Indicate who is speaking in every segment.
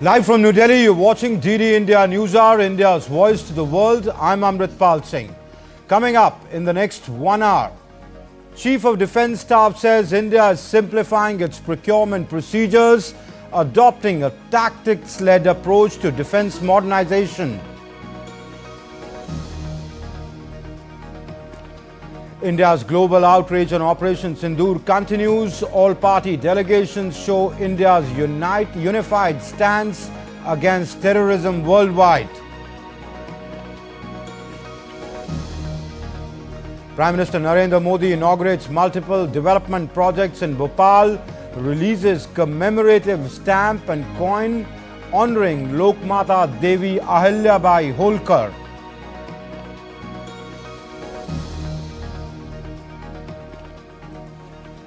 Speaker 1: Live from New Delhi, you're watching DD India Newsar, India's voice to the world. I'm Amritpal Singh. Coming up in the next 1 hour, Chief of Defence Staff says India is simplifying its procurement procedures, adopting a tactics-led approach to defence modernisation. India's global outrage on Operation Sindoor continues. All-party delegations show India's unified stance against terrorism worldwide. Prime Minister Narendra Modi inaugurates multiple development projects in Bhopal, releases commemorative stamp and coin honouring Lokmata Devi Ahilyabai Holkar.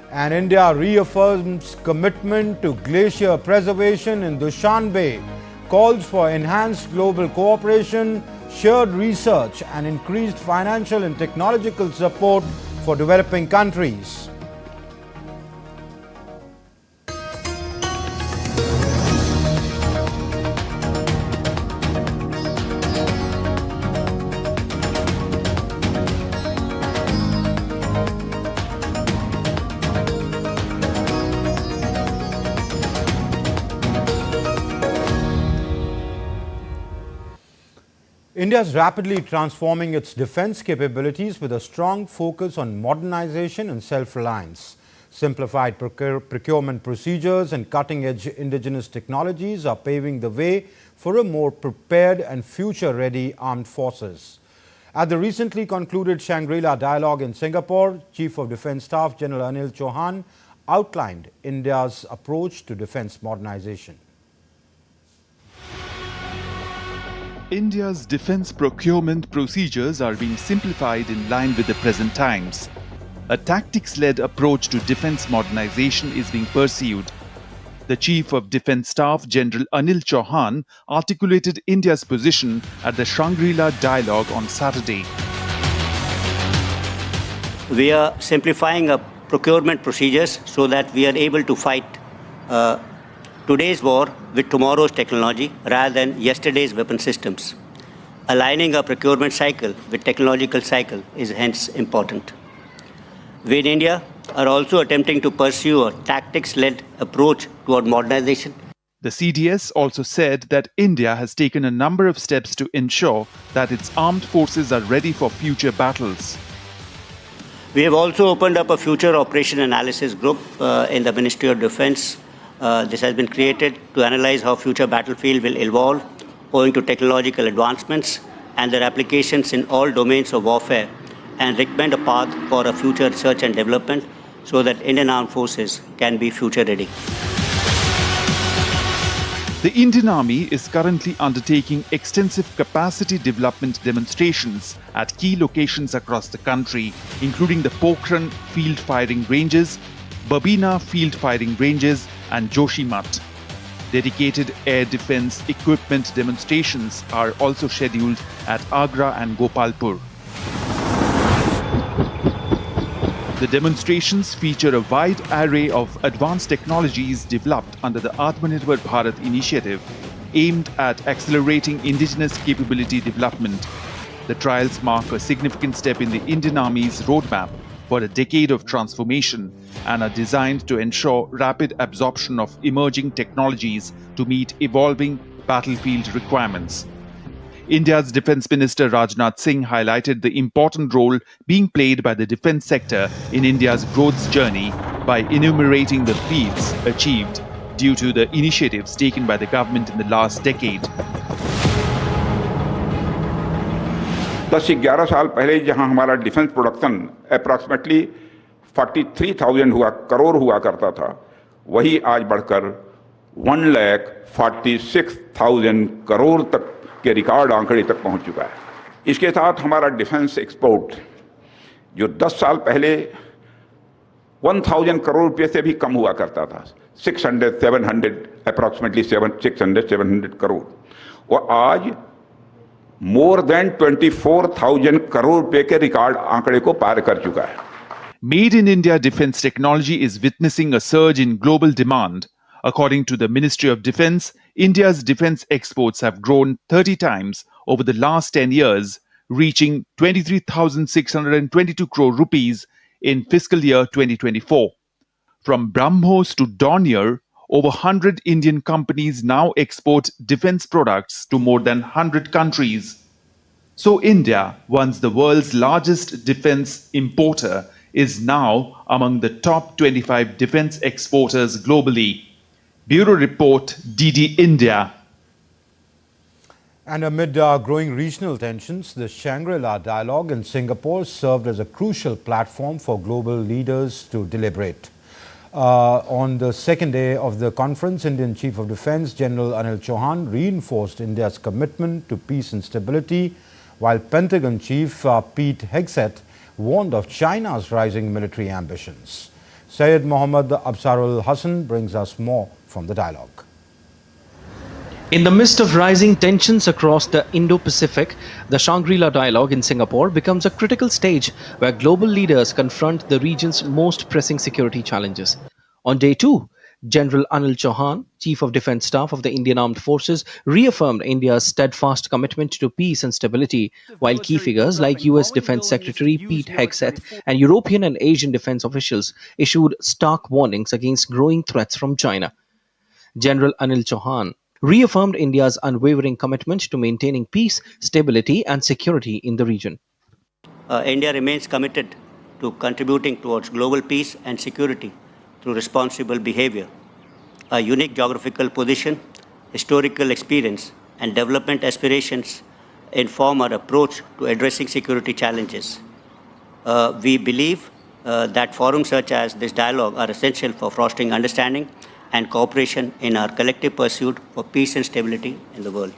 Speaker 1: And India reaffirms commitment to glacier preservation in Dushanbe, calls for enhanced global cooperation, shared research and increased financial and technological support for developing countries. India is rapidly transforming its defence capabilities with a strong focus on modernisation and self-reliance. Simplified procurement procedures and cutting-edge indigenous technologies are paving the way for a more prepared and future-ready armed forces. At the recently concluded Shangrila Dialogue in Singapore, Chief of Defence Staff General Anil Chauhan outlined India's approach to defence modernisation.
Speaker 2: India's defence procurement procedures are being simplified in line with the present times. A tactics-led approach to defence modernisation is being pursued. The Chief of Defence Staff, General Anil Chauhan, articulated India's position at the Shangrila Dialogue on Saturday.
Speaker 3: We are simplifying our procurement procedures so that we are able to fight today's war with tomorrow's technology rather than yesterday's weapon systems. Aligning our procurement cycle with technological cycle is hence important. We in India are also attempting to pursue a tactics-led approach toward modernization.
Speaker 2: The CDS also said that India has taken a number of steps to ensure that its armed forces are ready for future battles.
Speaker 3: We have also opened up a future operation analysis group in the Ministry of Defence. This has been created to analyze how future battlefield will evolve owing to technological advancements and their applications in all domains of warfare, and recommend a path for a future research and development so that Indian armed forces can be future ready.
Speaker 2: The Indian Army is currently undertaking extensive capacity development demonstrations at key locations across the country, including the Pokhran field firing ranges, Babina field firing ranges and Joshimath. Dedicated air defence equipment demonstrations are also scheduled at Agra and Gopalpur. The demonstrations feature a wide array of advanced technologies developed under the Atmanirbhar Bharat initiative, aimed at accelerating indigenous capability development. The trials mark a significant step in the Indian Army's roadmap for a decade of transformation and are designed to ensure rapid absorption of emerging technologies to meet evolving battlefield requirements. India's Defence Minister Rajnath Singh highlighted the important role being played by the defence sector in India's growth journey by enumerating the feats achieved due to the initiatives taken by the government in the last decade.
Speaker 4: 10 से 11 साल पहले जहां हमारा defence production approximately 43,000 crore हुआ करता था, वही आज बढ़कर 1,46,000 करोड़ तक के रिकॉर्ड आंकड़े तक पहुंच चुका है। इसके साथ हमारा डिफेंस एक्सपोर्ट जो 10 साल पहले 1,000 करोड़ रुपए से भी कम हुआ करता था, 700 अप्रॉक्सीमेटली 600-700 करोड़, वो आज more than 24,000 करोड़ रुपए के रिकॉर्ड आंकड़े को पार कर चुका है।
Speaker 2: Made in India defense technology is witnessing a surge in global demand. According to the Ministry of Defence, India's defense exports have grown 30 times over the last 10 years, reaching 23,622 crore rupees in fiscal year 2024. From BrahMos to Dornier, over 100 Indian companies now export defense products to more than 100 countries. So India, once the world's largest defense importer, is now among the top 25 defense exporters globally. Bureau Report, DD India.
Speaker 1: And amid growing regional tensions, the Shangrila Dialogue in Singapore served as a crucial platform for global leaders to deliberate. On the second day of the conference, Indian Chief of Defence General Anil Chauhan reinforced India's commitment to peace and stability, while Pentagon Chief Pete Hegseth warned of China's rising military ambitions. Syed Mohammad Absarul Hassan brings us more from the dialogue.
Speaker 5: In the midst of rising tensions across the Indo-Pacific, the Shangrila Dialogue in Singapore becomes a critical stage where global leaders confront the region's most pressing security challenges. On day 2, General Anil Chauhan, Chief of Defence Staff of the Indian Armed Forces, reaffirmed India's steadfast commitment to peace and stability, while key figures like US Defence Secretary Pete Hegseth and European and Asian defence officials issued stark warnings against growing threats from China. General Anil Chauhan reaffirmed India's unwavering commitment to maintaining peace, stability and security in the region.
Speaker 3: India remains committed to contributing towards global peace and security through responsible behavior. A unique geographical position, historical experience and development aspirations inform our approach to addressing security challenges. We believe that forums such as this dialogue are essential for fostering understanding and cooperation in our collective pursuit for peace and stability in the world.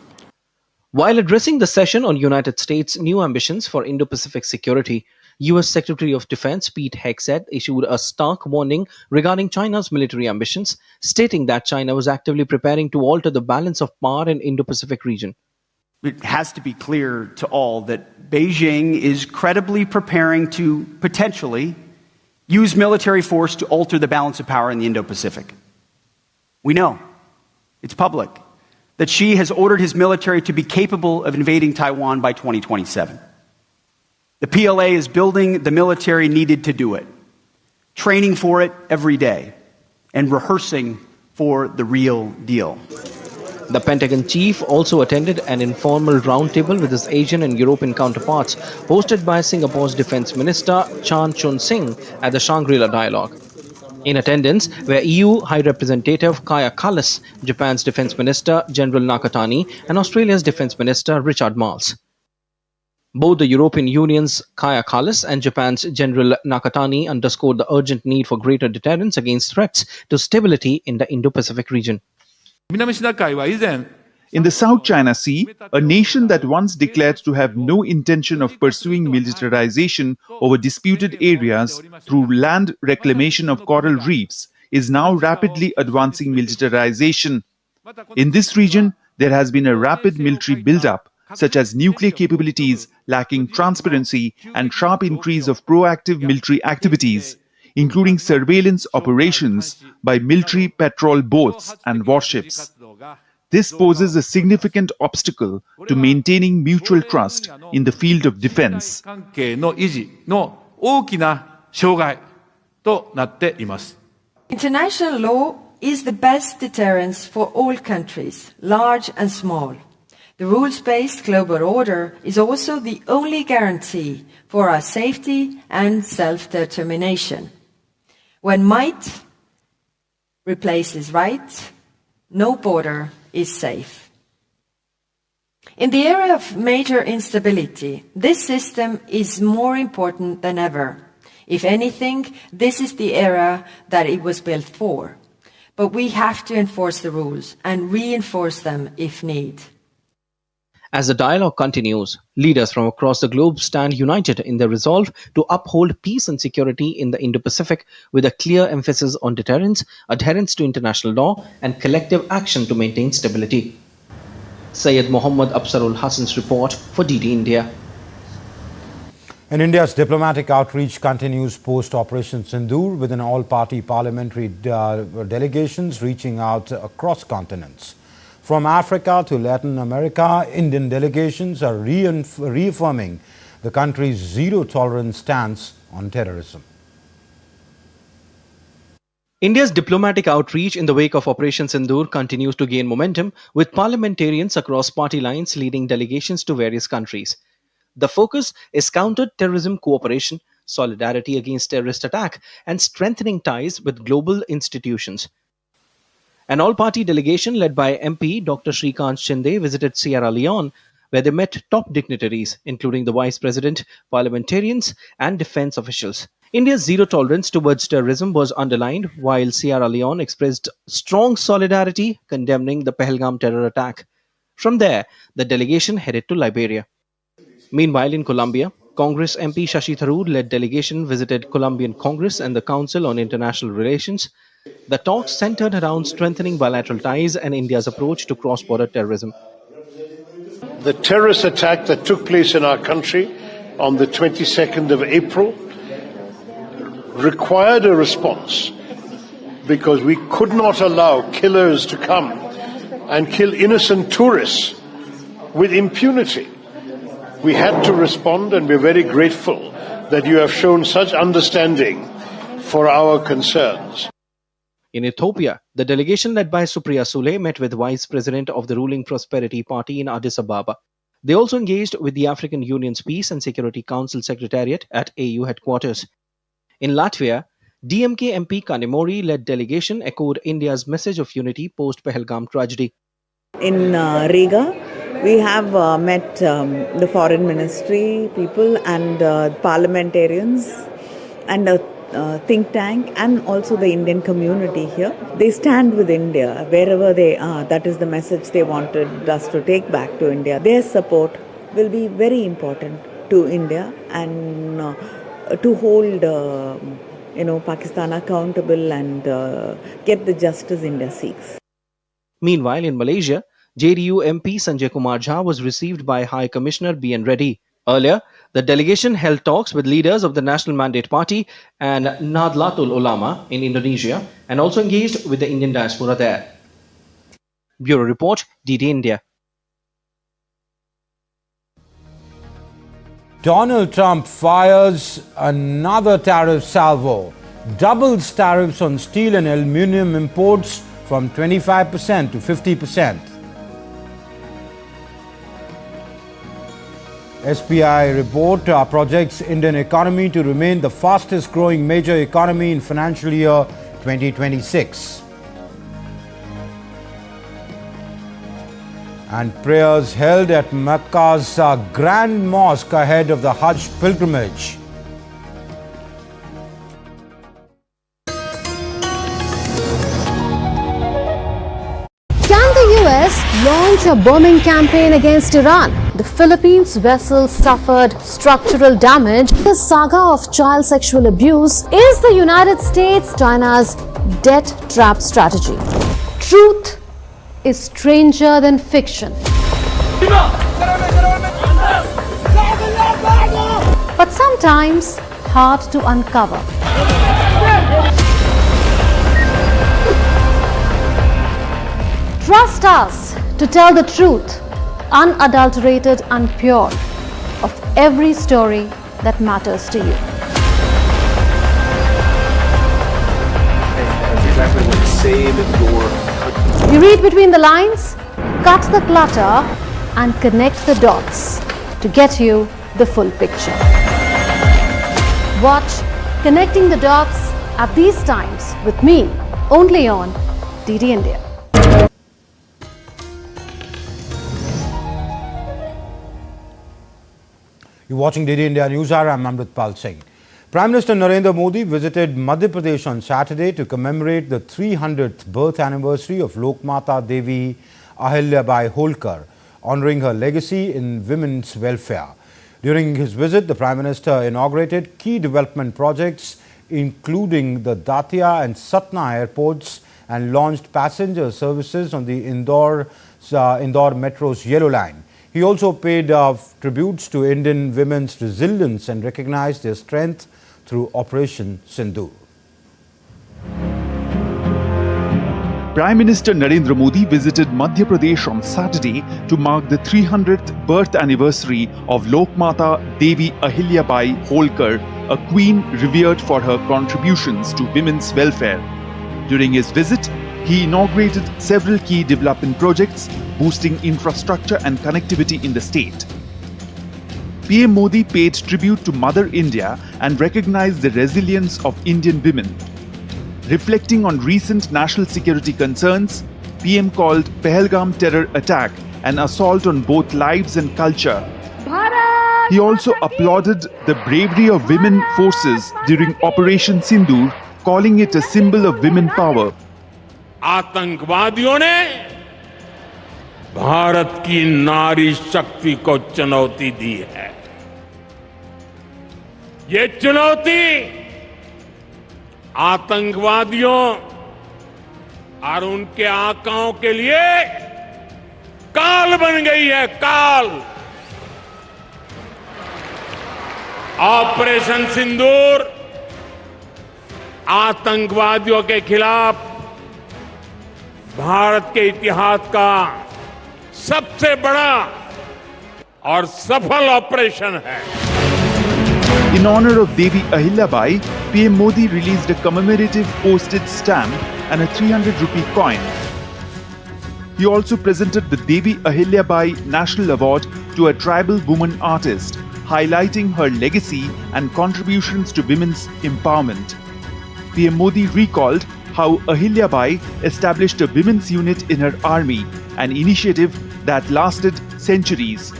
Speaker 5: While addressing the session on United States' new ambitions for Indo-Pacific security, US Secretary of Defense Pete Hegseth issued a stark warning regarding China's military ambitions, stating that China was actively preparing to alter the balance of power in Indo-Pacific region.
Speaker 6: It has to be clear to all that Beijing is credibly preparing to potentially use military force to alter the balance of power in the Indo-Pacific. We know, it's public, that Xi has ordered his military to be capable of invading Taiwan by 2027. The PLA is building the military needed to do it, training for it every day, and rehearsing for the real deal.
Speaker 5: The Pentagon chief also attended an informal roundtable with his Asian and European counterparts, hosted by Singapore's Defence Minister Chan Chun Sing at the Shangri-La Dialogue. In attendance were EU High Representative Kaja Kallas, Japan's Defence Minister General Nakatani, and Australia's Defence Minister Richard Marles. Both the European Union's Kaja Kallas and Japan's General Nakatani underscored the urgent need for greater deterrence against threats to stability in the Indo-Pacific region.
Speaker 2: In the South China Sea, a nation that once declared to have no intention of pursuing militarization over disputed areas through land reclamation of coral reefs is now rapidly advancing militarization. In this region, there has been a rapid military buildup, such as nuclear capabilities lacking transparency and sharp increase of proactive military activities, including surveillance operations by military patrol boats and warships. This poses a significant obstacle to maintaining mutual trust in the field of defense.
Speaker 7: International law is the best deterrence for all countries, large and small. The rules-based global order is also the only guarantee for our safety and self-determination. When might replaces right, no border is safe. In the era of major instability, this system is more important than ever. If anything, this is the era that it was built for. But we have to enforce the rules and reinforce them if need.
Speaker 5: As the dialogue continues, leaders from across the globe stand united in their resolve to uphold peace and security in the Indo-Pacific with a clear emphasis on deterrence, adherence to international law, and collective action to maintain stability. Syed Mohammad Absarul Hassan's report for DD India.
Speaker 1: And India's diplomatic outreach continues post-Operation Sindoor, with an all-party parliamentary delegations reaching out across continents. From Africa to Latin America, Indian delegations are reaffirming the country's zero-tolerance stance on terrorism.
Speaker 5: India's diplomatic outreach in the wake of Operation Sindoor continues to gain momentum, with parliamentarians across party lines leading delegations to various countries. The focus is counter-terrorism cooperation, solidarity against terrorist attack, and strengthening ties with global institutions. An all-party delegation led by MP Dr. Shrikant Shinde visited Sierra Leone, where they met top dignitaries, including the Vice President, parliamentarians, and defense officials. India's zero tolerance towards terrorism was underlined, while Sierra Leone expressed strong solidarity condemning the Pahalgam terror attack. From there, the delegation headed to Liberia. Meanwhile, in Colombia, Congress MP Shashi Tharoor-led delegation visited Colombian Congress and the Council on International Relations. The talks centered around strengthening bilateral ties and India's approach to cross-border terrorism.
Speaker 8: The terrorist attack that took place in our country on the 22nd of April required a response, because we could not allow killers to come and kill innocent tourists with impunity. We had to respond, and we're very grateful that you have shown such understanding for our concerns.
Speaker 5: In Ethiopia, the delegation led by Supriya Sule met with Vice President of the ruling Prosperity Party in Addis Ababa. They also engaged with the African Union's Peace and Security Council Secretariat at AU headquarters. In Latvia, DMK MP Kanimori led delegation echoed India's message of unity post-Pahalgam tragedy.
Speaker 9: In Riga, we have met the foreign ministry people and parliamentarians and a think tank and also the Indian community here. They stand with India wherever they are. That is the message they wanted us to take back to India. Their support will be very important to India and to hold Pakistan accountable and get the justice India seeks.
Speaker 5: Meanwhile, in Malaysia, JDU MP Sanjay Kumar Jha was received by High Commissioner B.N. Reddy. Earlier, the delegation held talks with leaders of the National Mandate Party and Nahdlatul Ulama in Indonesia and also engaged with the Indian diaspora there. Bureau Report, DD India.
Speaker 1: Donald Trump fires another tariff salvo, doubles tariffs on steel and aluminium imports from 25% to 50%. SPI report projects Indian economy to remain the fastest growing major economy in financial year 2026. And prayers held at Mecca's Grand Mosque ahead of the Hajj pilgrimage.
Speaker 10: Can the US launch a bombing campaign against Iran? The Philippines vessel suffered structural damage. The saga of child sexual abuse is the United States China's debt trap strategy. Truth is stranger than fiction. But sometimes hard to uncover. Trust us to tell the truth, unadulterated and pure, of every story that matters to you. You read between the lines, cut the clutter, and connect the dots to get you the full picture. Watch Connecting the Dots at these times with me, only on DD India.
Speaker 1: You're watching DD India Newsar. I'm Amritpal Singh. Prime Minister Narendra Modi visited Madhya Pradesh on Saturday to commemorate the 300th birth anniversary of Lokmata Devi Ahilyabai Holkar, honouring her legacy in women's welfare. During his visit, the Prime Minister inaugurated key development projects, including the Datia and Satna airports, and launched passenger services on the Indore Metro's Yellow Line. He also paid tributes to Indian women's resilience and recognized their strength through Operation Sindoor.
Speaker 2: Prime Minister Narendra Modi visited Madhya Pradesh on Saturday to mark the 300th birth anniversary of Lokmata Devi Ahilyabai Holkar, a queen revered for her contributions to women's welfare. During his visit, he inaugurated several key development projects, boosting infrastructure and connectivity in the state. PM Modi paid tribute to Mother India and recognized the resilience of Indian women. Reflecting on recent national security concerns, PM called Pahalgam terror attack an assault on both lives and culture. He also applauded the bravery of women forces during Operation Sindoor, calling it a symbol of women power.
Speaker 11: आतंकवादियों ने भारत की नारी शक्ति को चुनौती दी है। ये चुनौती आतंकवादियों और उनके आकाओं के लिए काल बन गई है, काल। ऑपरेशन सिंदूर आतंकवादियों के खिलाफ भारत के इतिहास का सबसे बड़ा और सफल ऑपरेशन है।
Speaker 2: In honor of Devi Ahilyabai, PM Modi released a commemorative postage stamp and a 300 rupee coin. He also presented the Devi Ahilyabai National Award to a tribal woman artist, highlighting her legacy and contributions to women's empowerment. PM Modi recalled how Ahilyabai established a women's unit in her army, an initiative that lasted centuries.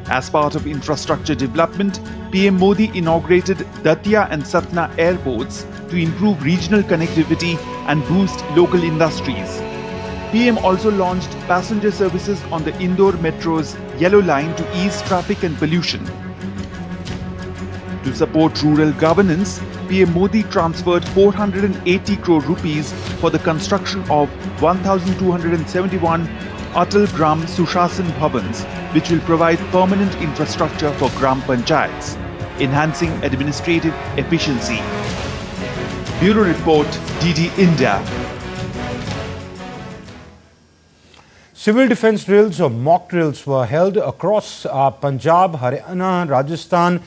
Speaker 2: As part of infrastructure development, PM Modi inaugurated Datia and Satna airports to improve regional connectivity and boost local industries. PM also launched passenger services on the Indore Metro's Yellow Line to ease traffic and pollution. To support rural governance, PM Modi transferred 480 crore rupees for the construction of 1,271 Atal Gram Sushasan Bhavans, which will provide permanent infrastructure for Gram Panchayats, enhancing administrative efficiency. Bureau Report, DD India.
Speaker 1: Civil defence drills or mock drills were held across Punjab, Haryana, Rajasthan,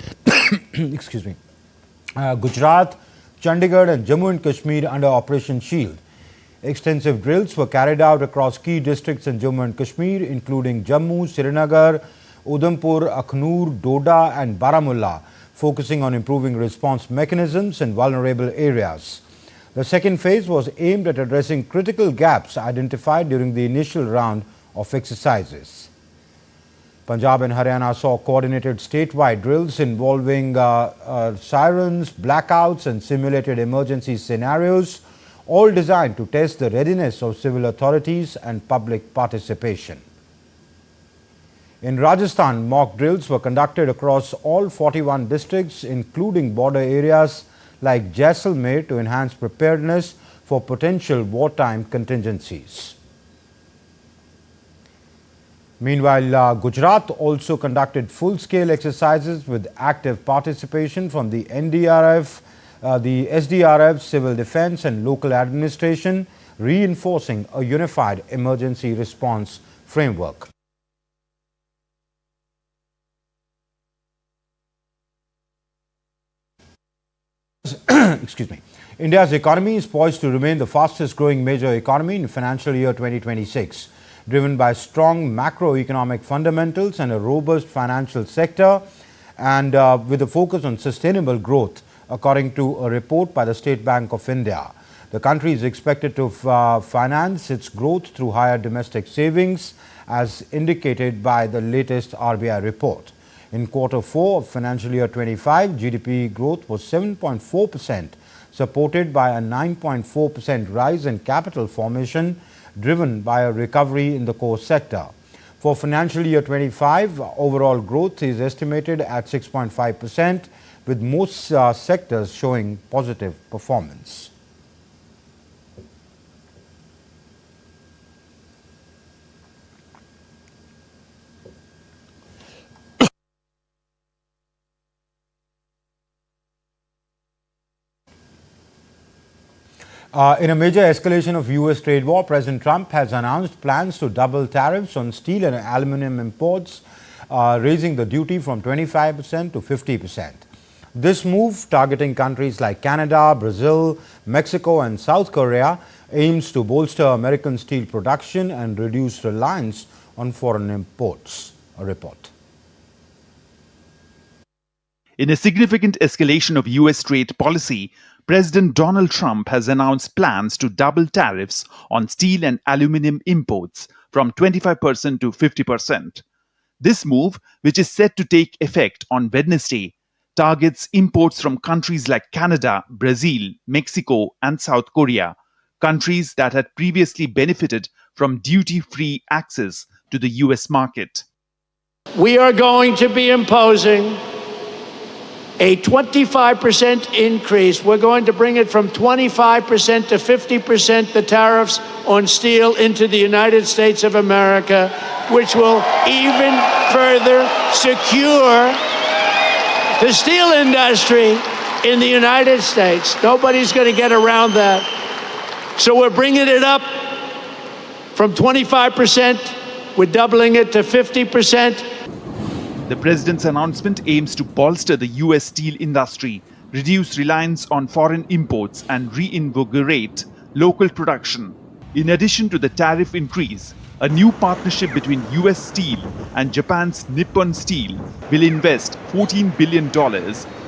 Speaker 1: Gujarat, Chandigarh and Jammu and Kashmir under Operation Shield. Extensive drills were carried out across key districts in Jammu and Kashmir, including Jammu, Srinagar, Udhampur, Akhnur, Doda and Baramulla, focusing on improving response mechanisms in vulnerable areas. The second phase was aimed at addressing critical gaps identified during the initial round of exercises. Punjab and Haryana saw coordinated statewide drills involving sirens, blackouts and simulated emergency scenarios, all designed to test the readiness of civil authorities and public participation. In Rajasthan, mock drills were conducted across all 41 districts, including border areas like Jaisalmer, to enhance preparedness for potential wartime contingencies. Meanwhile, Gujarat also conducted full-scale exercises with active participation from the NDRF, the SDRF, Civil Defence and local administration, reinforcing a unified emergency response framework. India's economy is poised to remain the fastest growing major economy in financial year 2026, driven by strong macroeconomic fundamentals and a robust financial sector, and with a focus on sustainable growth, according to a report by the State Bank of India. The country is expected to finance its growth through higher domestic savings, as indicated by the latest RBI report. In quarter 4 of financial year 25, GDP growth was 7.4%, supported by a 9.4% rise in capital formation, driven by a recovery in the core sector. For financial year 25, overall growth is estimated at 6.5%, with most sectors showing positive performance. In a major escalation of U.S. trade war, President Trump has announced plans to double tariffs on steel and aluminum imports, raising the duty from 25% to 50%. This move, targeting countries like Canada, Brazil, Mexico and South Korea, aims to bolster American steel production and reduce reliance on foreign imports. A report.
Speaker 2: In a significant escalation of U.S. trade policy, President Donald Trump has announced plans to double tariffs on steel and aluminum imports from 25% to 50%. This move, which is set to take effect on Wednesday, targets imports from countries like Canada, Brazil, Mexico, and South Korea, countries that had previously benefited from duty-free access to the U.S. market.
Speaker 12: We are going to be imposing a 25% increase. We're going to bring it from 25% to 50%, the tariffs on steel into the United States of America, which will even further secure the steel industry in the United States. Nobody's going to get around that. So we're bringing it up from 25%, we're doubling it to 50%.
Speaker 2: The president's announcement aims to bolster the U.S. steel industry, reduce reliance on foreign imports and reinvigorate local production. In addition to the tariff increase, a new partnership between U.S. Steel and Japan's Nippon Steel will invest $14 billion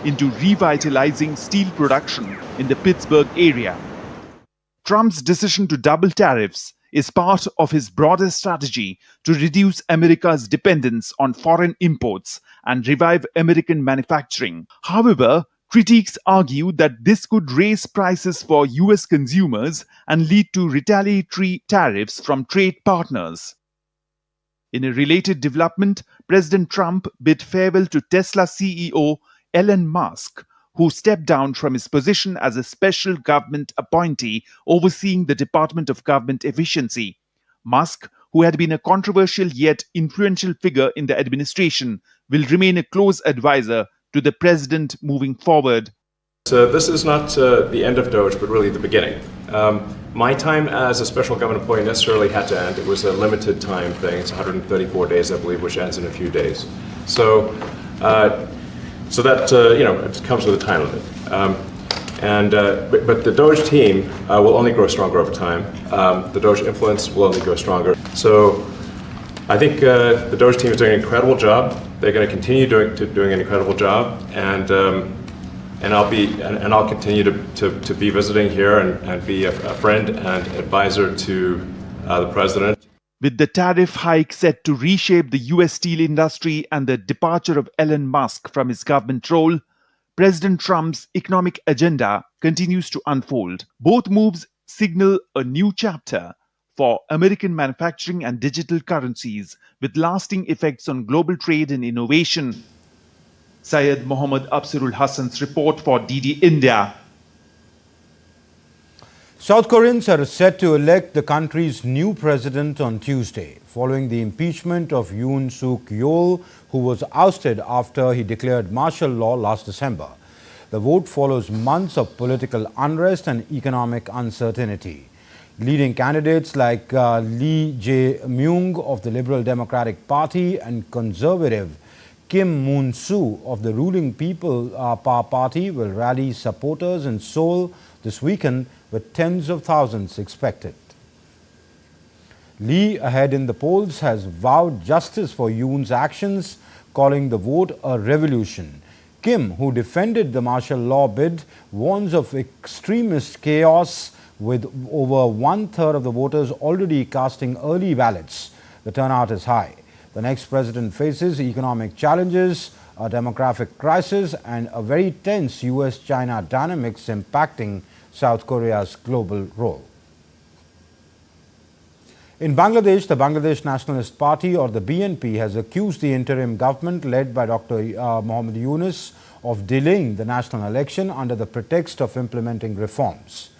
Speaker 2: into revitalizing steel production in the Pittsburgh area. Trump's decision to double tariffs is part of his broader strategy to reduce America's dependence on foreign imports and revive American manufacturing. However, critics argue that this could raise prices for US consumers and lead to retaliatory tariffs from trade partners. In a related development, President Trump bid farewell to Tesla CEO Elon Musk, who stepped down from his position as a special government appointee overseeing the Department of Government Efficiency. Musk, who had been a controversial yet influential figure in the administration, will remain a close advisor to the president moving forward.
Speaker 13: So this is not the end of Doge, but really the beginning. My time as a special government employee necessarily had to end. It was a limited time thing. It's 134 days, I believe, which ends in a few days. So that it comes with a time limit. But the Doge team will only grow stronger over time. The Doge influence will only grow stronger. So I think the Doge team is doing an incredible job. They're going to continue doing an incredible job, and I'll continue to be visiting here and be a friend and advisor to the president.
Speaker 2: With the tariff hike set to reshape the US steel industry and the departure of Elon Musk from his government role, President Trump's economic agenda continues to unfold. Both moves signal a new chapter for American manufacturing and digital currencies with lasting effects on global trade and innovation. Syed Mohammad Absirul Hassan's report for DD India.
Speaker 1: South Koreans are set to elect the country's new president on Tuesday, following the impeachment of Yoon Suk Yeol, who was ousted after he declared martial law last December. The vote follows months of political unrest and economic uncertainty. Leading candidates like Lee Jae-myung of the Liberal Democratic Party and conservative Kim Moon-soo of the ruling People Power Party will rally supporters in Seoul this weekend, with tens of thousands expected. Lee, ahead in the polls, has vowed justice for Yoon's actions, calling the vote a revolution. Kim, who defended the martial law bid, warns of extremist chaos, with over one-third of the voters already casting early ballots. The turnout is high. The next president faces economic challenges, a demographic crisis, and a very tense US-China dynamics impacting South Korea's global role. In Bangladesh, the Bangladesh Nationalist Party, or the BNP, has accused the interim government led by Dr. Mohammad Yunus of delaying the national election under the pretext of implementing reforms.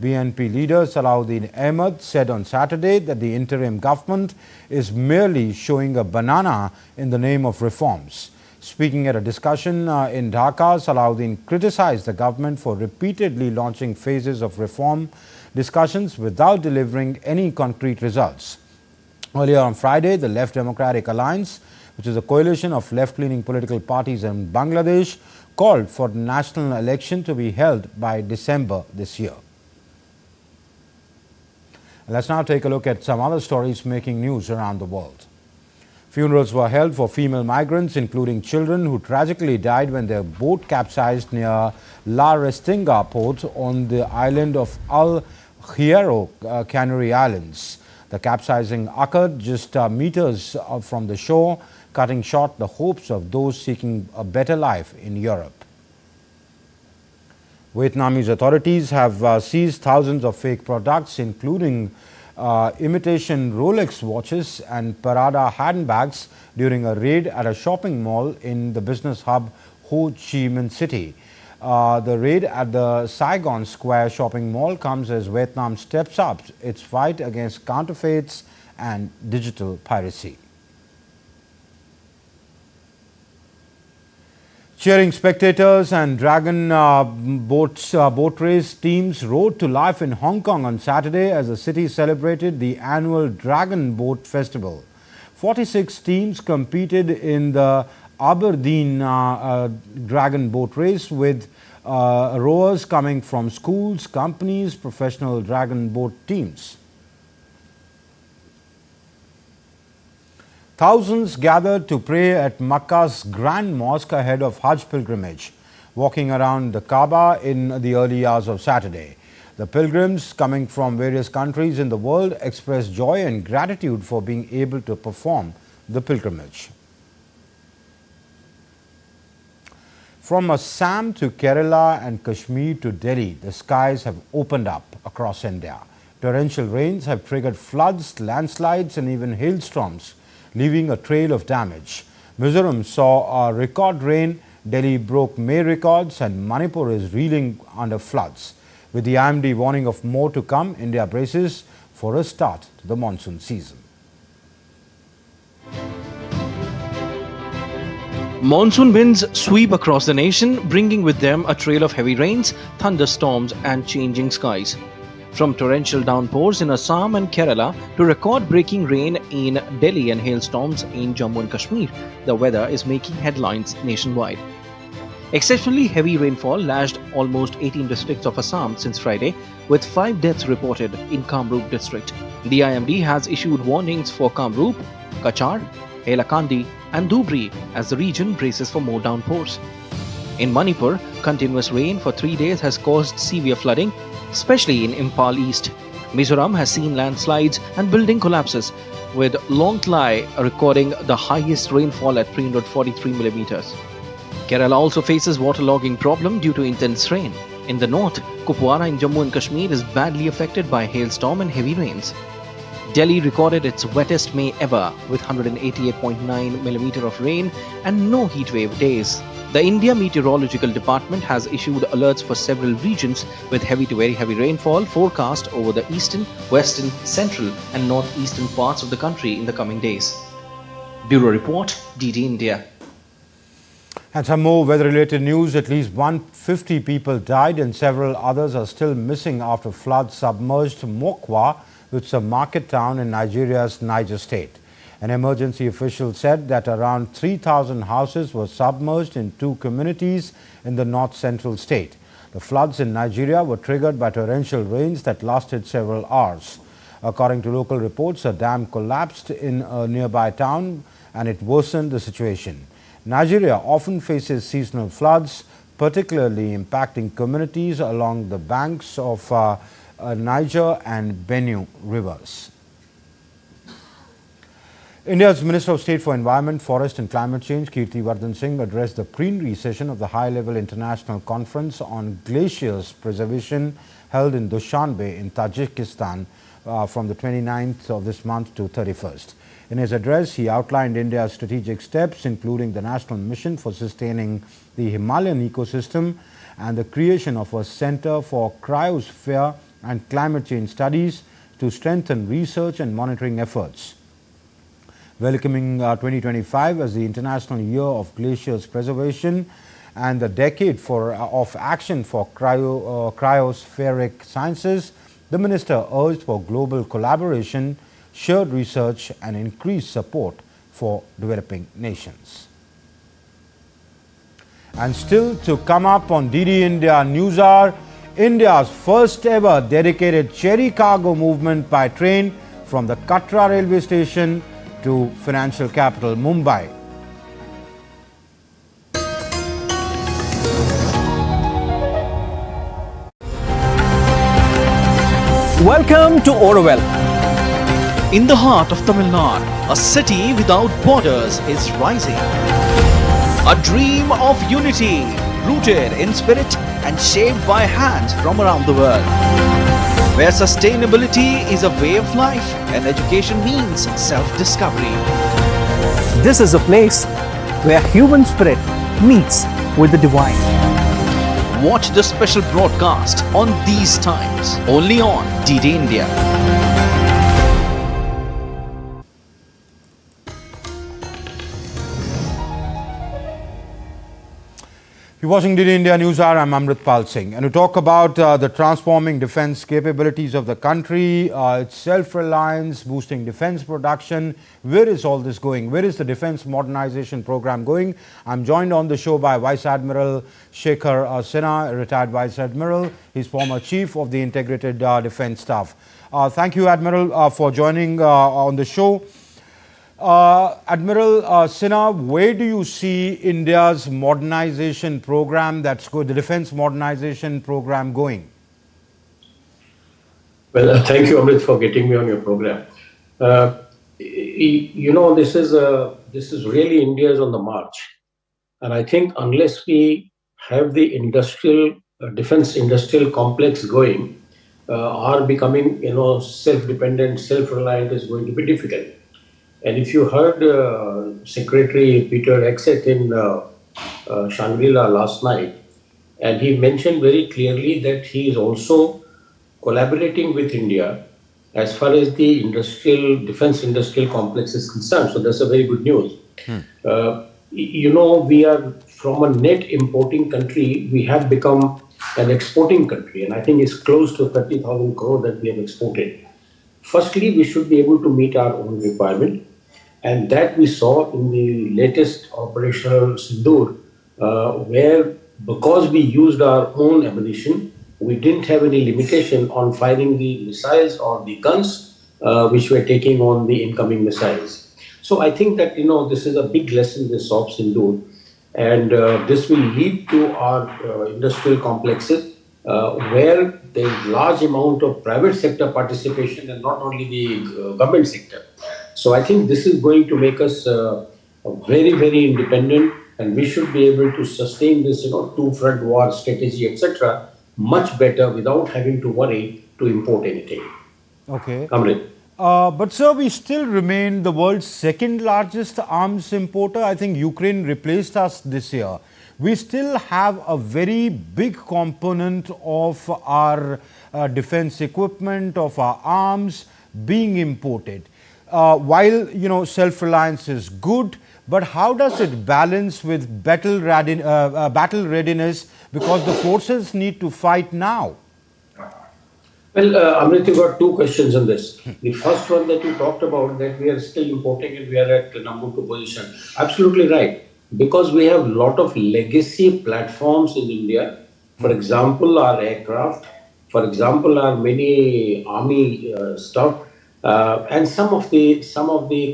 Speaker 1: BNP leader Salahuddin Ahmed said on Saturday that the interim government is merely showing a banana in the name of reforms. Speaking at a discussion in Dhaka, Salahuddin criticized the government for repeatedly launching phases of reform discussions without delivering any concrete results. Earlier on Friday, the Left Democratic Alliance, which is a coalition of left-leaning political parties in Bangladesh, called for the national election to be held by December this year. Let's now take a look at some other stories making news around the world. Funerals were held for female migrants, including children who tragically died when their boat capsized near La Restinga port on the island of Al Hierro, Canary Islands. The capsizing occurred just meters from the shore, cutting short the hopes of those seeking a better life in Europe. Vietnamese authorities have seized thousands of fake products, including imitation Rolex watches and Prada handbags during a raid at a shopping mall in the business hub Ho Chi Minh City. The raid at the Saigon Square shopping mall comes as Vietnam steps up its fight against counterfeits and digital piracy. Cheering spectators and dragon boat race teams rode to life in Hong Kong on Saturday as the city celebrated the annual Dragon Boat Festival. 46 teams competed in the Aberdeen Dragon Boat Race, with rowers coming from schools, companies, professional dragon boat teams. Thousands gathered to pray at Makkah's Grand Mosque ahead of Hajj pilgrimage, walking around the Kaaba in the early hours of Saturday. The pilgrims coming from various countries in the world expressed joy and gratitude for being able to perform the pilgrimage. From Assam to Kerala and Kashmir to Delhi, the skies have opened up across India. Torrential rains have triggered floods, landslides and even hailstorms, leaving a trail of damage. Mizoram saw a record rain, Delhi broke May records, and Manipur is reeling under floods. With the IMD warning of more to come, India braces for a start to the monsoon season.
Speaker 5: Monsoon winds sweep across the nation, bringing with them a trail of heavy rains, thunderstorms and changing skies. From torrential downpours in Assam and Kerala to record-breaking rain in Delhi and hailstorms in Jammu and Kashmir, the weather is making headlines nationwide. Exceptionally heavy rainfall lashed almost 18 districts of Assam since Friday, with 5 deaths reported in Kamrup district. The IMD has issued warnings for Kamrup, Kachar, Hailakandi and Dhubri as the region braces for more downpours. In Manipur, continuous rain for 3 days has caused severe flooding, especially in Imphal East. Mizoram has seen landslides and building collapses, with Longtlai recording the highest rainfall at 343 millimeters. Kerala also faces waterlogging problem due to intense rain. In the north, Kupwara in Jammu and Kashmir is badly affected by hailstorm and heavy rains. Delhi recorded its wettest May ever with 188.9 millimeters of rain and no heatwave days. The India Meteorological Department has issued alerts for several regions with heavy to very heavy rainfall forecast over the eastern, western, central and northeastern parts of the country in the coming days. Bureau Report, DD India.
Speaker 1: And some more weather-related news. At least 150 people died and several others are still missing after floods submerged Mokwa, which is a market town in Nigeria's Niger state. An emergency official said that around 3,000 houses were submerged in 2 communities in the north-central state. The floods in Nigeria were triggered by torrential rains that lasted several hours. According to local reports, a dam collapsed in a nearby town and it worsened the situation. Nigeria often faces seasonal floods, particularly impacting communities along the banks of Niger and Benue rivers. India's Minister of State for Environment, Forest and Climate Change, Kirti Vardhan Singh, addressed the plenary session of the high-level international conference on glaciers preservation held in Dushanbe in Tajikistan from the 29th of this month to 31st. In his address, he outlined India's strategic steps, including the national mission for sustaining the Himalayan ecosystem and the creation of a Center for Cryosphere and Climate Change Studies to strengthen research and monitoring efforts. Welcoming 2025 as the International Year of Glaciers Preservation and the decade of action for cryospheric sciences, The minister urged for global collaboration, shared research and increased support for developing nations. And still to come up on DD India Newsar, India's first ever dedicated cherry cargo movement by train from the Katra railway station to financial capital Mumbai.
Speaker 14: Welcome to Orwell.
Speaker 5: In the heart of Tamil Nadu, a city without borders is rising. A dream of unity, rooted in spirit and shaped by hands from around the world. Where sustainability is a way of life and education means self-discovery.
Speaker 14: This is a place where human spirit meets with the divine.
Speaker 5: Watch the special broadcast on these times, only on DD India.
Speaker 1: You're watching DD India Newsar. I'm Amritpal Singh. And to talk about the transforming defense capabilities of the country, its self-reliance, boosting defense production, where is all this going? Where is the defense modernization program going? I'm joined on the show by Vice Admiral Shekhar Sinha, a retired Vice Admiral. He's former Chief of the Integrated Defense Staff. Thank you, Admiral, for joining on the show. Admiral Sinha, where do you see India's modernization program, that's good, the defense modernization program going?
Speaker 12: Well, thank you, Amit, for getting me on your program. You know, this is really India's on the march, and I think unless we have the defense industrial complex going, our becoming self-dependent, self-reliant is going to be difficult. And if you heard Secretary Peter Exet in Shangrila last night, and he mentioned very clearly that he is also collaborating with India as far as the defense industrial complex is concerned. So that's a very good news. We are from a net importing country, we have become an exporting country, and I think it's close to 30,000 crore that we have exported. Firstly, we should be able to meet our own requirement, and that we saw in the latest operational Sindoor, where because we used our own ammunition, we didn't have any limitation on firing the missiles or the guns which were taking on the incoming missiles. So I think that this is a big lesson this of Sindoor, and this will lead to our industrial complexes where there is large amount of private sector participation and not only the government sector. So I think this is going to make us very, very independent, and we should be able to sustain this two-front war strategy, etc., much better without having to worry to import anything.
Speaker 1: Okay.
Speaker 12: Amrit.
Speaker 1: But sir, we still remain the world's second largest arms importer. I think Ukraine replaced us this year. We still have a very big component of our defense equipment, of our arms being imported. While, self-reliance is good, but how does it balance with battle readiness, because the forces need to fight now?
Speaker 12: Well, Amrit, you got two questions on this. The first one that you talked about, that we are still importing and we are at the number 2 position. Absolutely right. Because we have a lot of legacy platforms in India. For example, our aircraft, for example, our many army stuff, and some of the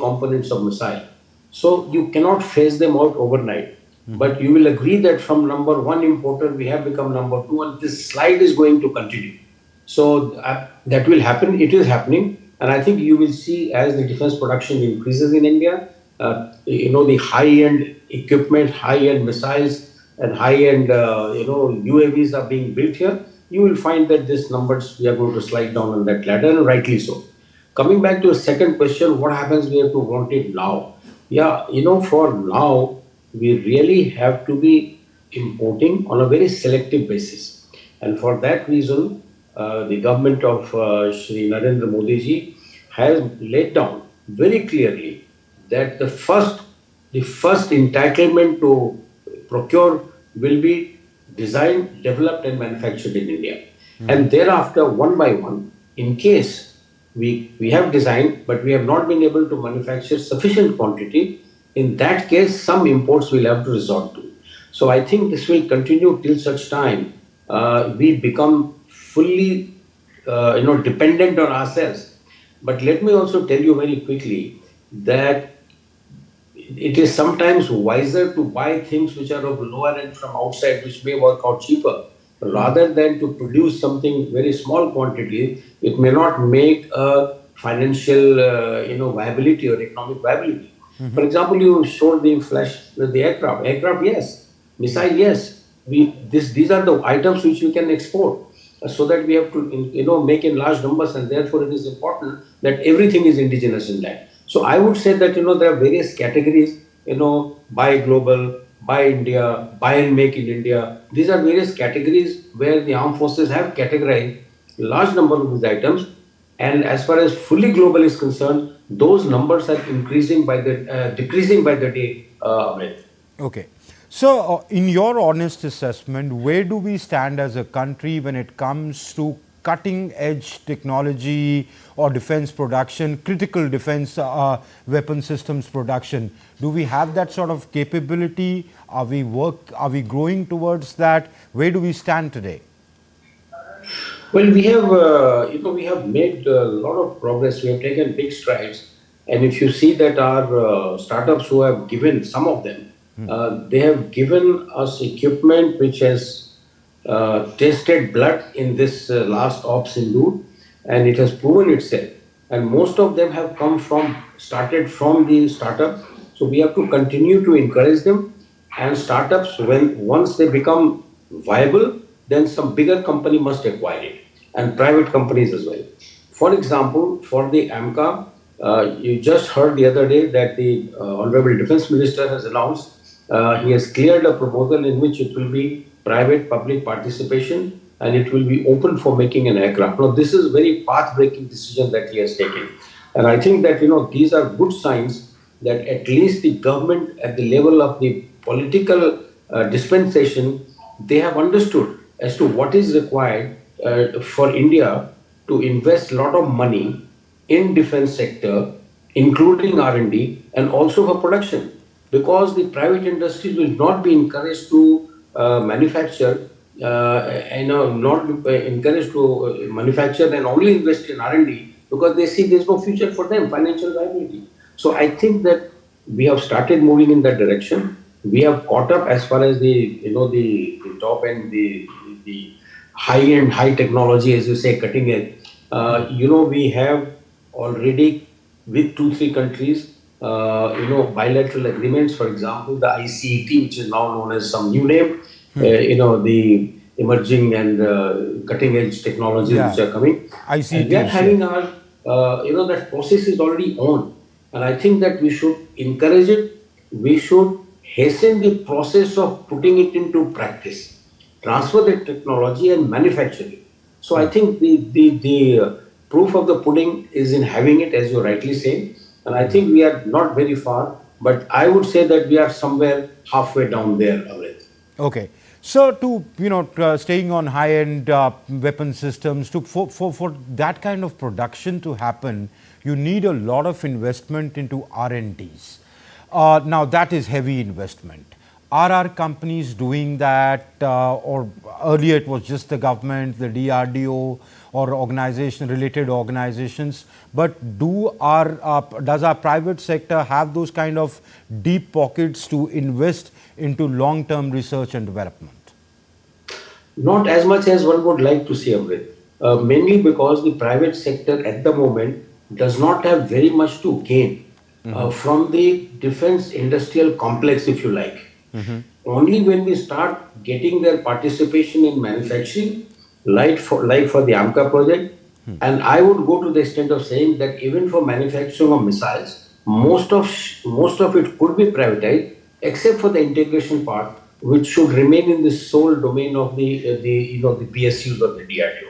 Speaker 12: components of missile. So you cannot phase them out overnight. But you will agree that from number 1 importer, we have become number 2, and this slide is going to continue. So that will happen. It is happening. And I think you will see as the defense production increases in India, the high-end equipment, high-end missiles, and high-end, UAVs are being built here. You will find that these numbers, we are going to slide down on that ladder, and rightly so. Coming back to a second question, what happens we have to want it now? Yeah, for now, we really have to be importing on a very selective basis. And for that reason, the government of Shri Narendra Modi ji has laid down very clearly that the first entitlement to procure will be designed, developed and manufactured in India. And thereafter, one by one,
Speaker 15: in case we have designed, but we have not been able to manufacture sufficient quantity, in that case, some imports we'll have to resort to. So I think this will continue till such time we become fully, dependent on ourselves. But let me also tell you very quickly that it is sometimes wiser to buy things which are of lower end from outside, which may work out cheaper, rather than to produce something very small quantity. It may not make a financial, viability or economic viability. For example, you showed the flash with the aircraft. Aircraft, yes. Missile, yes. These are the items which we can export, so that we have to, make in large numbers, and therefore it is important that everything is indigenous in that. So I would say that, there are various categories, buy global, buy India, buy and make in India. These are various categories where the armed forces have categorized a large number of these items. And as far as fully global is concerned, those numbers are decreasing by the day, Amit.
Speaker 1: Okay. So, in your honest assessment, where do we stand as a country when it comes to cutting edge technology or defense production, critical defense weapon systems production? Do we have that sort of capability? Are we growing towards that? Where do we stand today?
Speaker 15: Well, we have made a lot of progress. We have taken big strides. And if you see that our startups who have given, some of them, they have given us equipment which has tasted blood in this last op Sindoor, and it has proven itself. And most of them have started from the startup. So we have to continue to encourage them. And startups, once they become viable, then some bigger company must acquire it, and private companies as well. For example, for the AMCA, you just heard the other day that the Honorable Defense Minister has announced he has cleared a proposal in which it will be private-public participation, and it will be open for making an aircraft. Now, this is very path-breaking decision that he has taken. And I think that, these are good signs that at least the government at the level of the political dispensation, they have understood as to what is required for India to invest a lot of money in defense sector, including R&D, and also for production. Because the private industries will not be encouraged to manufacture, not encouraged to manufacture and only invest in R&D, because they see there's no future for them, financial viability. So I think that we have started moving in that direction. We have caught up as far as the top end, the high-end, high technology, as you say, cutting edge. We have already with 2-3 countries, bilateral agreements. For example, the ICET, which is now known as some new name, the emerging and cutting edge technologies which are coming. ICET, and we are having our, that process is already on. And I think that we should encourage it. We should hasten the process of putting it into practice, transfer the technology and manufacture it. So I think the proof of the pudding is in having it, as you rightly say. And I think we are not very far, but I would say that we are somewhere halfway down there already.
Speaker 1: Okay. So to, staying on high-end weapon systems, for that kind of production to happen, you need a lot of investment into R&Ds. Now that is heavy investment. Are our companies doing that, or earlier it was just the government, the DRDO, or related organizations? But does our private sector have those kind of deep pockets to invest into long-term research and development?
Speaker 15: Not as much as one would like to see, Amrit. Mainly because the private sector at the moment does not have very much to gain from the defense industrial complex, if you like. Only when we start getting their participation in manufacturing, like for the AMCA project, and I would go to the extent of saying that even for manufacturing of missiles, most of it could be privatized, except for the integration part, which should remain in the sole domain of the PSUs or the DRDO.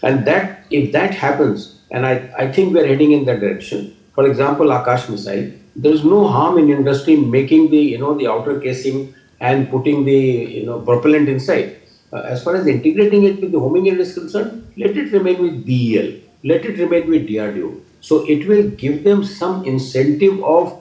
Speaker 15: And that, if that happens, and I think we're heading in that direction. For example, Akash missile, there is no harm in industry making the outer casing and putting the propellant inside. As far as integrating it with the homing aid is concerned, let it remain with BEL. let it remain with DRDO. So it will give them some incentive of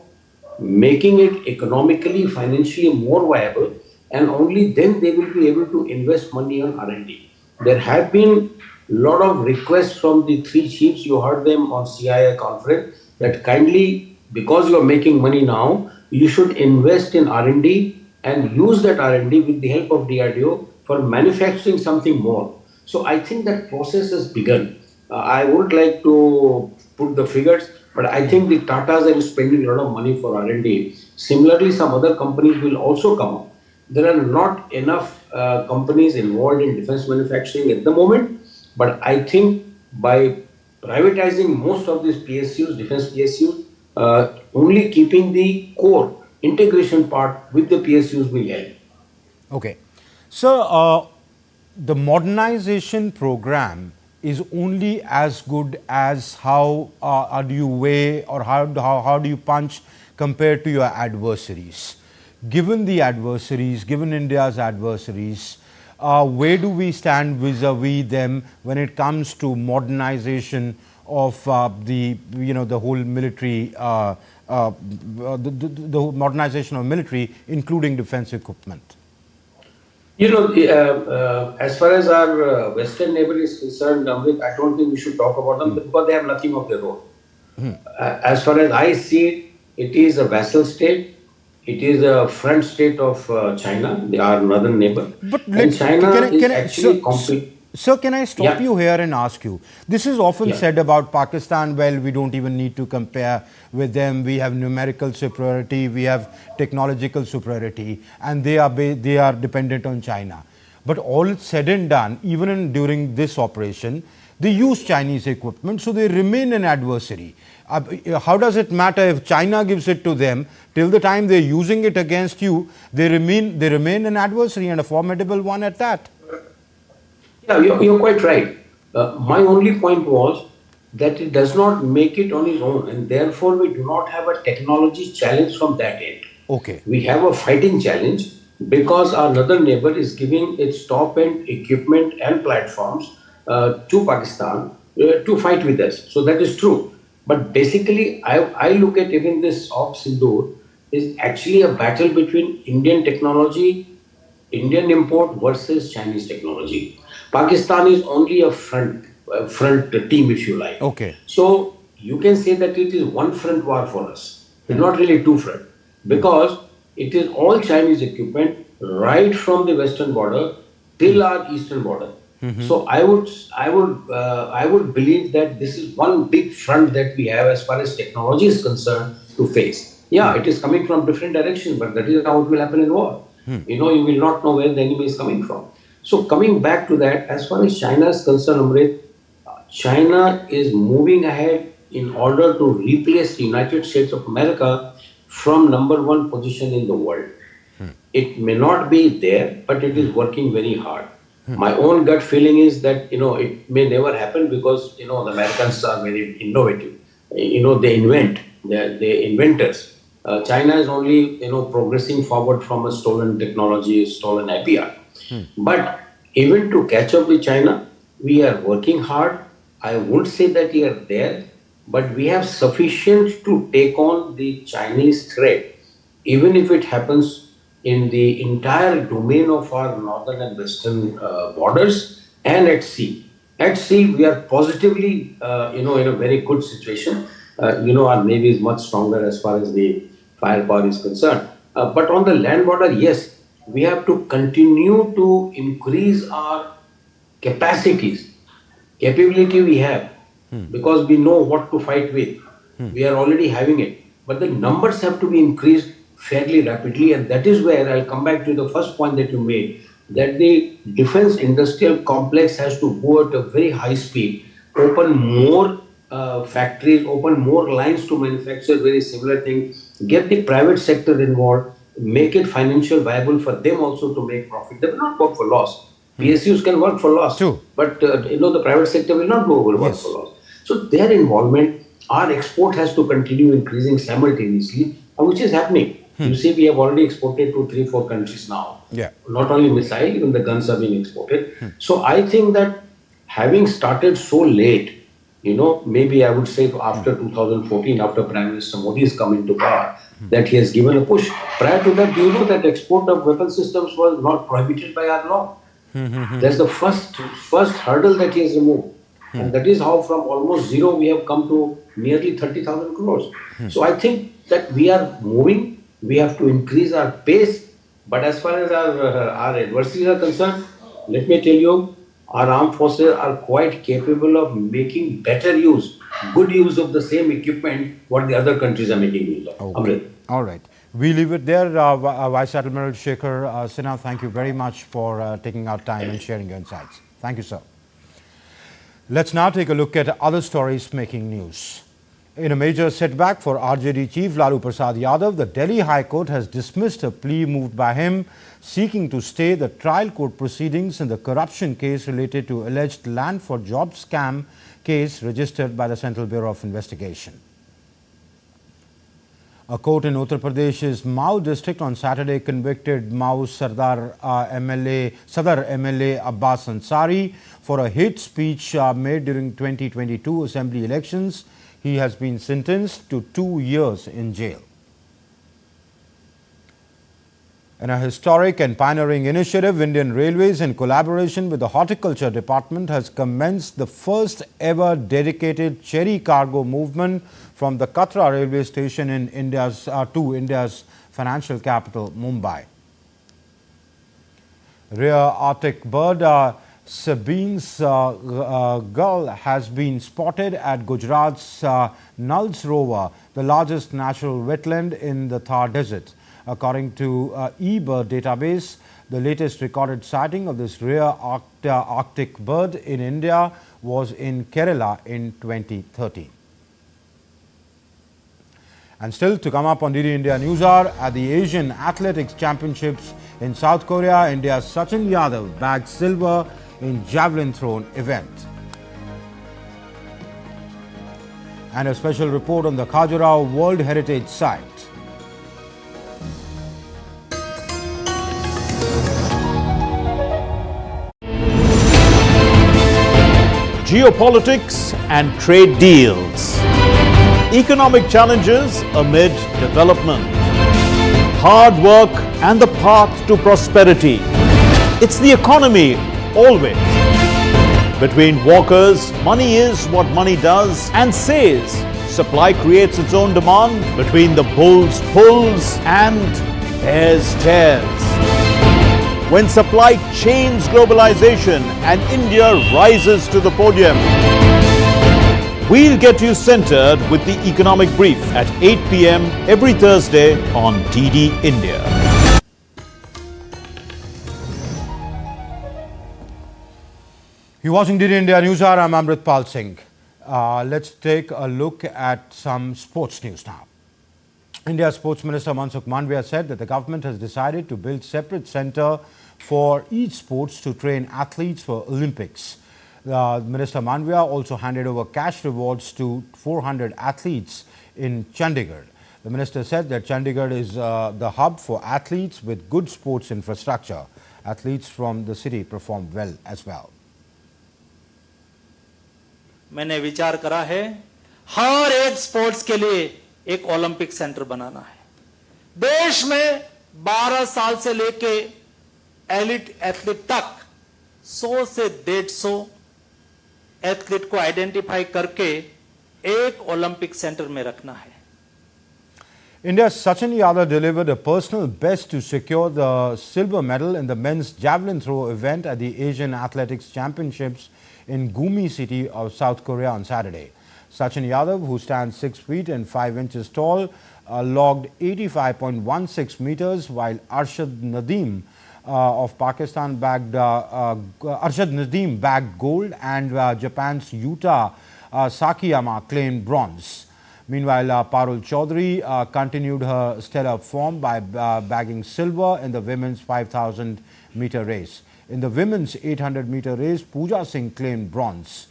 Speaker 15: making it economically, financially more viable, and only then they will be able to invest money on R&D. There have been a lot of requests from the three chiefs, you heard them on CIA conference, that kindly, because you are making money now, you should invest in R&D and use that R&D with the help of DRDO for manufacturing something more. So I think that process has begun. I would like to put the figures, but I think the Tatas are spending a lot of money for R&D. Similarly, some other companies will also come up. There are not enough companies involved in defense manufacturing at the moment, but I think by privatizing most of these PSUs, defense PSUs, only keeping the core integration part with the PSUs will help.
Speaker 1: Okay. So, the modernization program is only as good as how do you weigh or how do you punch compared to your adversaries. Given the adversaries, given India's adversaries, where do we stand vis-a-vis them when it comes to modernization of the whole military, the modernization of military, including defense equipment?
Speaker 15: You know, as far as our Western neighbor is concerned, Amrit, I don't think we should talk about them because they have nothing of their own. As far as I see it, it is a vassal state. It is a front state of China, our northern neighbor.
Speaker 1: But Sir, can I stop you here and ask you? This is often said about Pakistan, well, we don't even need to compare with them. We have numerical superiority, we have technological superiority, and they are dependent on China. But all said and done, even during this operation, they use Chinese equipment, so they remain an adversary. How does it matter if China gives it to them? Till the time they're using it against you, they remain an adversary, and a formidable one at that.
Speaker 15: Yeah, you're quite right. My only point was that it does not make it on its own, and therefore we do not have a technology challenge from that end.
Speaker 1: Okay.
Speaker 15: We have a fighting challenge because our northern neighbor is giving its top-end equipment and platforms to Pakistan to fight with us. So that is true. But basically, I look at even this of Sindoor is actually a battle between Indian technology, Indian import versus Chinese technology. Pakistan is only a front team, if you like.
Speaker 1: Okay.
Speaker 15: So you can say that it is one front war for us. It's not really two front, because it is all Chinese equipment right from the western border till our eastern border. So I would believe that this is one big front that we have as far as technology is concerned to face. Yeah, it is coming from different directions, but that is how it will happen in war. You know, you will not know where the enemy is coming from. So coming back to that, as far as China is concerned, Amrit, China is moving ahead in order to replace the United States of America from #1 position in the world. It may not be there, but it is working very hard. My own gut feeling is that, you know, it may never happen because, you know, the Americans are very innovative. You know, they invent, they're inventors. China is only, you know, progressing forward from a stolen technology, stolen IPR. But even to catch up with China, we are working hard. I won't say that we are there, but we have sufficient to take on the Chinese threat, even if it happens in the entire domain of our northern and western borders and at sea. At sea, we are positively, you know, in a very good situation. You know, our Navy is much stronger as far as the firepower is concerned. But on the land border, yes, we have to continue to increase our capacities, capability we have, because we know what to fight with. We are already having it. But the numbers have to be increased fairly rapidly, and that is where I'll come back to the first point that you made, that the defense industrial complex has to go at a very high speed, open more factories, open more lines to manufacture very similar things, get the private sector involved, make it financial viable for them also to make profit. They will not work for loss. PSUs can work for loss, but you know, the private sector will not work for loss. So their involvement, our export has to continue increasing simultaneously, which is happening. You see, we have already exported to 3-4 countries now.
Speaker 1: Yeah.
Speaker 15: Not only missile, even the guns are being exported. So I think that having started so late, maybe I would say after 2014, after Prime Minister Modi has come into power, that he has given a push. Prior to that, do you know that export of weapon systems was not prohibited by our law? That's the first hurdle that he has removed. And that is how from almost zero we have come to nearly 30,000 crores. So I think that we are moving, we have to increase our pace. But as far as our adversaries are concerned, let me tell you, our armed forces are quite capable of making better use, good use of the same equipment what the other countries are making use of.
Speaker 1: Okay. All right. We leave it there. Vice Admiral Shekhar Sinha, thank you very much for taking out time and sharing your insights. Thank you, sir. Let's now take a look at other stories making news. In a major setback for RJD Chief Lalu Prasad Yadav, the Delhi High Court has dismissed a plea moved by him seeking to stay the trial court proceedings in the corruption case related to alleged land for job scam case registered by the Central Bureau of Investigation. A court in Uttar Pradesh's Mau district on Saturday convicted Mau Sadar MLA Abbas Ansari for a hate speech made during 2022 assembly elections. He has been sentenced to 2 years in jail. In a historic and pioneering initiative, Indian Railways, in collaboration with the Horticulture Department, has commenced the first ever dedicated cherry cargo movement from the Katra railway station in to India's financial capital, Mumbai. Rare Arctic bird Sabine's gull has been spotted at Gujarat's Nul's Rover, the largest natural wetland in the Thar Desert. According to eBird database, the latest recorded sighting of this rare Arctic bird in India was in Kerala in 2013. And still to come up on DD India Newsar, at the Asian Athletics Championships in South Korea, India's Sachin Yadav bagged silver in javelin thrown event. And a special report on the Khajuraho World Heritage Site.
Speaker 16: Geopolitics and trade deals. Economic challenges amid development. Hard work and the path to prosperity. It's the economy always. Between walkers, money is what money does and says. Supply creates its own demand. Between the bulls pulls and bears tears. When supply chains globalization and India rises to the podium. We'll get you centered with the economic brief at 8 p.m. every Thursday on DD India.
Speaker 1: You're watching DD India Newsar. I'm Amritpal Singh. Let's take a look at some sports news now. India's Sports Minister Mansukh Mandavia said that the government has decided to build separate centre for each sports to train athletes for Olympics. Minister Mandavia also handed over cash rewards to 400 athletes in Chandigarh. The minister said that Chandigarh is the hub for athletes with good sports infrastructure. Athletes from the city performed well as well.
Speaker 17: मैंने विचार करा है हर एक sports के लिए एक Olympic centre बनाना है। देश में 12 साल से लेके एलिट एथलीट तक 100 से 150 एथलीट को आइडेंटिफाई करके एक ओलंपिक सेंटर में रखना है।
Speaker 1: India's Sachin Yadav delivered a personal best to secure the silver medal in the men's javelin throw event at the Asian Athletics Championships in Gumi city of South Korea on Saturday. Sachin Yadav, who stands 6 feet and 5 inches tall, logged 85.16 meters, while Arshad Nadeem of Pakistan bagged gold, and Japan's Yuta Sakiyama claimed bronze. Meanwhile, Parul Chaudhary continued her stellar form by bagging silver in the women's 5,000 meter race. In the women's 800 meter race, Pooja Singh claimed bronze.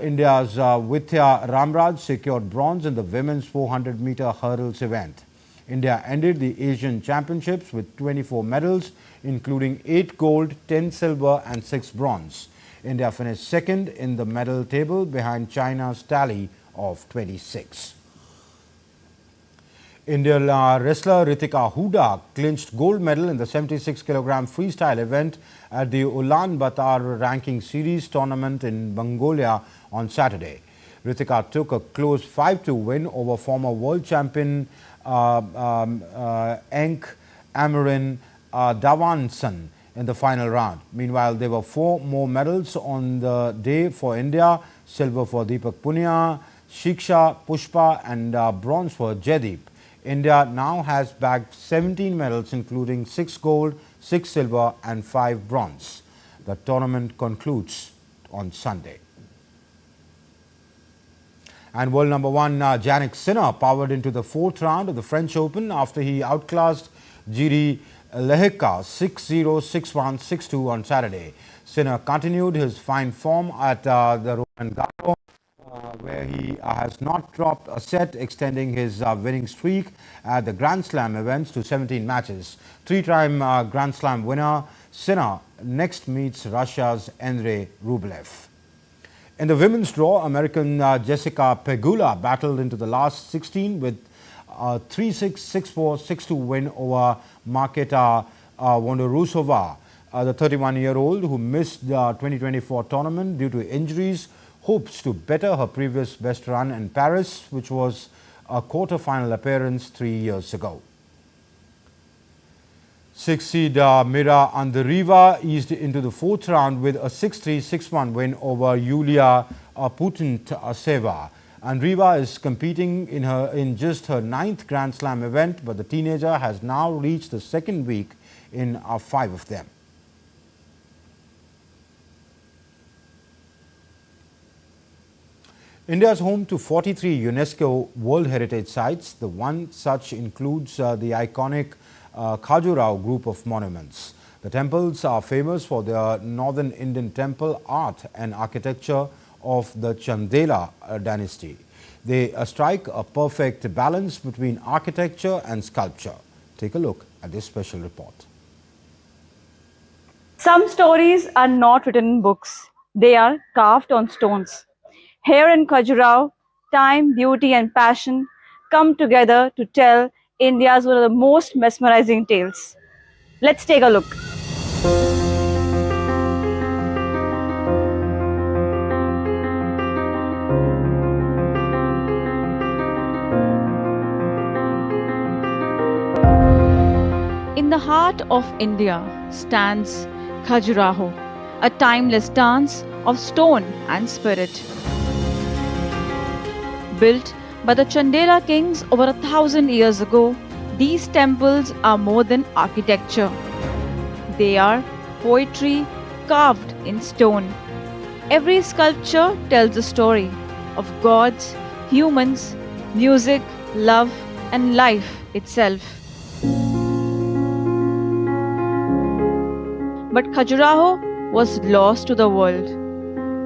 Speaker 1: India's Vidya Ramraj secured bronze in the women's 400 meter hurdles event. India ended the Asian Championships with 24 medals, including 8 gold, 10 silver and 6 bronze. India finished second in the medal table behind China's tally of 26. Indian wrestler Ritika Huda clinched gold medal in the 76 kg freestyle event at the Ulaanbaatar Ranking Series tournament in Mongolia on Saturday. Ritika took a close 5-2 win over former world champion Enk Amarin Dawansan in the final round. Meanwhile, there were 4 more medals on the day for India: silver for Deepak Punia, Shiksha Pushpa, and bronze for Jaideep. India now has bagged 17 medals, including 6 gold, 6 silver, and 5 bronze. The tournament concludes on Sunday. And world number 1 Jannik Sinner powered into the 4th round of the French Open after he outclassed Jiri Lehecka 6-0, 6-1, 6-2 on Saturday. Sinner continued his fine form at the Roland Garros, where he has not dropped a set, extending his winning streak at the Grand Slam events to 17 matches. 3-time Grand Slam winner Sinner next meets Russia's Andrei Rublev. In the women's draw, American Jessica Pegula battled into the last 16 with a 3-6, 6-4, 6-2 win over Marketa Vondrousova. The 31-year-old, who missed the 2024 tournament due to injuries, hopes to better her previous best run in Paris, which was a quarter-final appearance 3 years ago. 6-seed Mira Andreeva eased into the 4th round with a 6-3, 6-1 win over Yulia Putintseva. Andreeva is competing in just her 9th Grand Slam event, but the teenager has now reached the 2nd week in 5 of them. India is home to 43 UNESCO World Heritage Sites. The one such includes the iconic Khajuraho group of monuments. The temples are famous for their northern Indian temple art and architecture of the Chandela dynasty. They strike a perfect balance between architecture and sculpture. Take a look at this special report.
Speaker 18: Some stories are not written in books. They are carved on stones. Here in Khajuraho, time, beauty and passion come together to tell India's one of the most mesmerizing tales. Let's take a look. In the heart of India stands Khajuraho, a timeless dance of stone and spirit. Built by the Chandela kings over 1,000 years ago, these temples are more than architecture. They are poetry carved in stone. Every sculpture tells a story of gods, humans, music, love, and life itself. But Khajuraho was lost to the world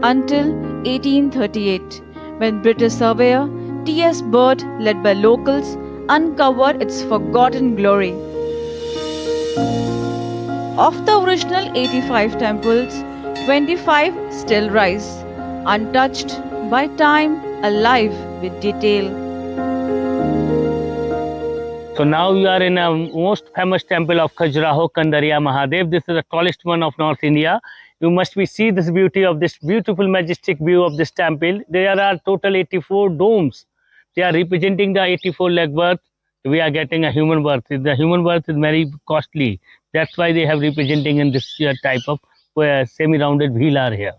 Speaker 18: until 1838, when British surveyor T.S. Bird, led by locals, uncovered its forgotten glory. Of the original 85 temples, 25 still rise, untouched by time, alive with detail.
Speaker 19: So now we are in a most famous temple of Khajuraho, Kandariya Mahadev. This is the tallest one of North India. You must see this beauty of this beautiful majestic view of this temple. There are total 84 domes. They are representing the 84 leg birth. We are getting a human birth. The human birth is very costly. That's why they have representing in this type of semi-rounded wheel are here.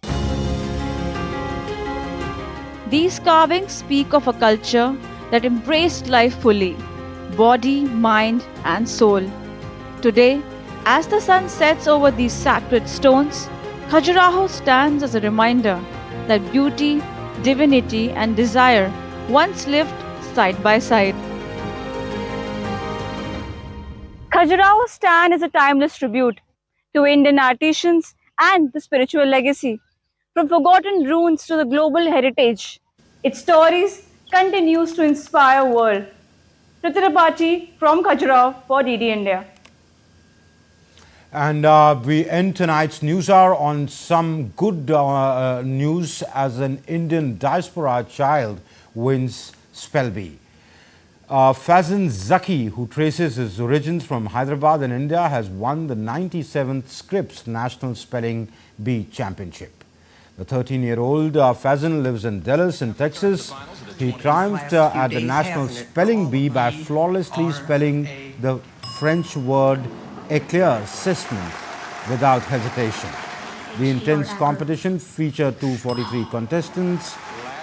Speaker 18: These carvings speak of a culture that embraced life fully, body, mind and soul. Today, as the sun sets over these sacred stones, Khajuraho stands as a reminder that beauty, divinity and desire once lived side by side. Khajuraho stand is a timeless tribute to Indian artisans and the spiritual legacy. From forgotten ruins to the global heritage, its stories continues to inspire world. Prasar Bharati from Khajuraho for DD India.
Speaker 1: And we end tonight's news hour on some good news as an Indian diaspora child wins Spell Bee. Fazan Zaki, who traces his origins from Hyderabad in India, has won the 97th Scripps National Spelling Bee Championship. The 13-year-old Fazan lives in Dallas in Texas. He triumphed at the National Spelling Bee by flawlessly spelling the French word éclaircissement without hesitation. The intense competition featured 243 contestants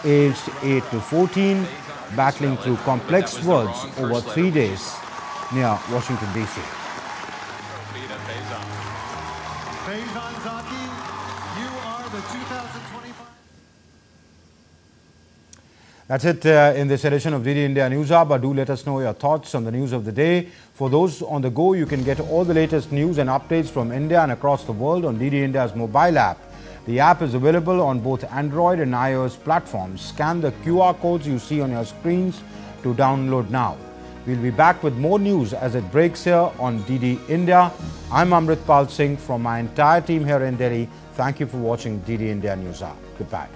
Speaker 1: aged 8 to 14, battling through complex words over 3 days near Washington, D.C. That's it in this edition of DD India Newsar, but do let us know your thoughts on the news of the day. For those on the go, you can get all the latest news and updates from India and across the world on DD India's mobile app. The app is available on both Android and iOS platforms. Scan the QR codes you see on your screens to download now. We'll be back with more news as it breaks here on DD India. I'm Amritpal Singh from my entire team here in Delhi. Thank you for watching DD India Newsar. Goodbye.